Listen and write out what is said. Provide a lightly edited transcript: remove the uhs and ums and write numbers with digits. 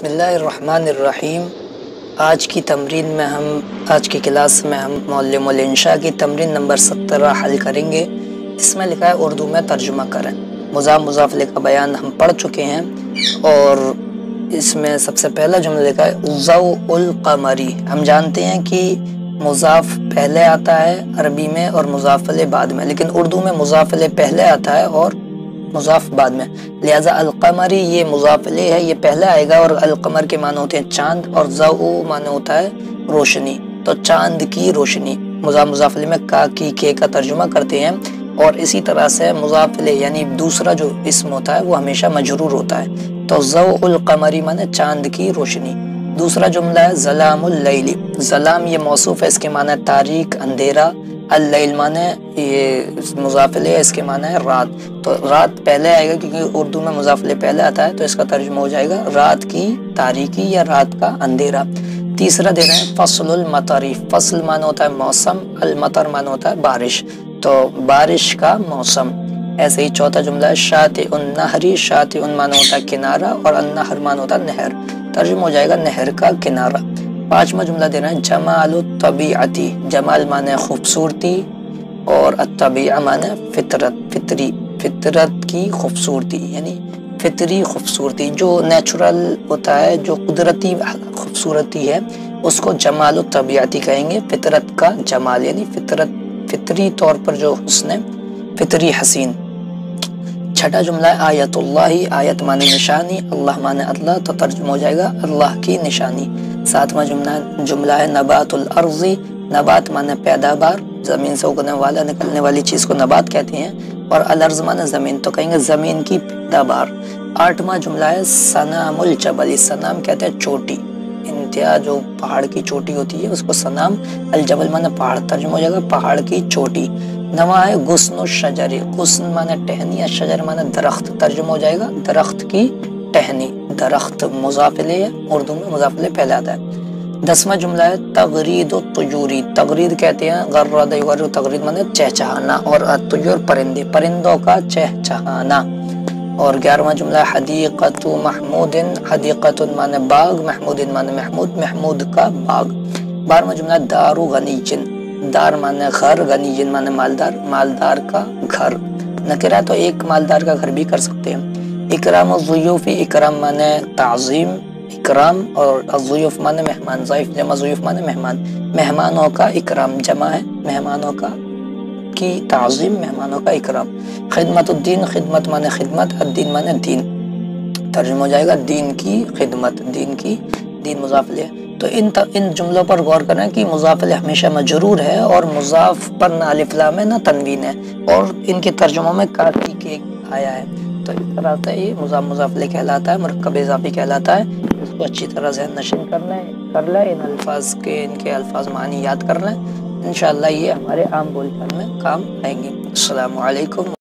बिस्मिल्लाहिर्रहमानिर्रहीम। आज की तमरीन में आज की क्लास में हम मुअल्लिमुल इंशा की तमरीन नंबर 17 हल करेंगे। इसमें लिखा है उर्दू में तर्जुमा करें। मुज़ाफ मुज़ाफ़िले का बयान हम पढ़ चुके हैं और इसमें सबसे पहला जुमला लिखा है ज़ौउल क़मरी। हम जानते हैं कि मुज़ाफ पहले आता है अरबी में और मुज़ाफ़िले बाद में, लेकिन उर्दू में मुज़ाफ़िले पहले आता है और मुज़ाफ बाद में। लिहाजा अलक़मरी ये मुज़ाफ़िले है, ये पहले आएगा और अलक़मर के माने होते हैं चांद और ज़ौ माने होता है रोशनी। तो चांद की रोशनी मुज़ाफ मुज़ाफ़िले में का की के का तर्जुमा करते हैं। और इसी तरह से मुज़ाफ़िले यानी दूसरा जो इस्म होता है वो हमेशा मजरूर होता है। तो ज़ौउल क़मरी माने चांद की रोशनी। दूसरा जुमला है ज़लामुल लैली। ज़लाम ये मौसूफ है, इसके माने तारीक अंधेरा। अल-लैल माने ये मुज़ाफ़िले है, इसके माने है रात। तो रात पहले आएगा क्योंकि उर्दू में मुज़ाफ़िले पहले आता है, तो इसका तर्जुमा हो जाएगा रात की तारीकी या रात का अंधेरा। तीसरा दे रहे हैं फ़स्लुल मतरी। फ़स्ल माने होता है मौसम, अल-मतर माने होता है बारिश, तो बारिश का मौसम। ऐसे ही चौथा जुमला है शातिउन नहरी। शातिउन माने होता है किनारा और अन-नहर माने होता है नहर, तर्जुमा हो जाएगा नहर का किनारा। पांचवा जुमला देना है जमालुत तबीअती। जमाल माने खूबसूरती और अत्तबीआ माने फितरत, फितरत की खूबसूरती यानी फितरी खूबसूरती। जो नेचुरल होता है, जो कुदरती खूबसूरती है, उसको जमालुत तबीअती कहेंगे। फितरत का जमाल यानी फितरी तौर पर जो हुस्न, फितरी हसीन। छठा जुमला है आयतुल्लाही। आयत माने निशानी, अल्लाह माने अल्लाह, तो तर्जुमा हो जाएगा अल्लाह की निशानी। सातवां जुमला है नबातुल अर्ज़ी। नबात माने पैदावार, जमीन से उगने वाला निकलने वाली चीज को नबात कहते हैं। और अल-अर्ज़ माने जमीन, तो कहेंगे जमीन की पैदावार। आठवां जुमला है सनामुल जबल। सनाम कहते हैं चोटी, इंतहा जो पहाड़ की चोटी होती है उसको सनाम। अल जबल माने पहाड़, तर्जुमा हो जाएगा पहाड़ की चोटी। नवा है गुस्न शजरी। गुस्न माने टहनी या शजर माने दरख्त, तर्जुमा हो जाएगा दरख्त की टहनी। दरख्त मुज़ाफ़िले है, उर्दू में मुज़ाफ़िले पहले आता है। 10वां जुमला है तगरीद तुयूरी। तगरीद कहते हैं गर्रद युगर्रु, तगरीद माने चहचहाना, और तुयूर परिंदे, परिंदों का चहचहाना। और 11वां जुमला है हदीक़तु महमूदिन। हदीक़तुन माने बाग, महमूदिन माने महमूद, महमूद का बाग। 12वां जुमला दारु गनीजिन। दार माने घर, गनीजिन माने मालदार, मालदार का घर। नकिरा तो एक मालदार का घर भी कर सकते हैं। इकराम ज़ुयूफ़ी। इकराम माने ताज़ीम, इकराम, और ज़ुयूफ़ माने मेहमान, ज़ाइफ जमा ज़ुयूफ़ माने मेहमान। मेहमानों का इकराम जमा है, मेहमानों का की ताज़ीम, मेहमानों का इकराम। खिदमतुद्दीन। खिदमत माने खिदमत, अद्दीन माने दीन, तर्जुमा हो जाएगा दीन की खिदमत, दीन मुज़ाफ़िले। तो इन जुमलों पर गौर करें कि मुज़ाफ़िले हमेशा मजरूर है और मुज़ाफ़ पर ना अलिफ लाम है ना तनवीन है, और इनके तर्जुमों में काकी के आया है। तो इस तरह से ये मुज़ाफ़िले कहलाता है, मुरक्कब इज़ाफ़ी कहलाता है। इसको अच्छी तरह से नशीन कर लें, इन अल्फाज के इनके अल्फाज मानी याद कर लें। इंशाअल्लाह ये हमारे आम बोलचाल में काम आएंगे। अस्सलामु अलैकुम।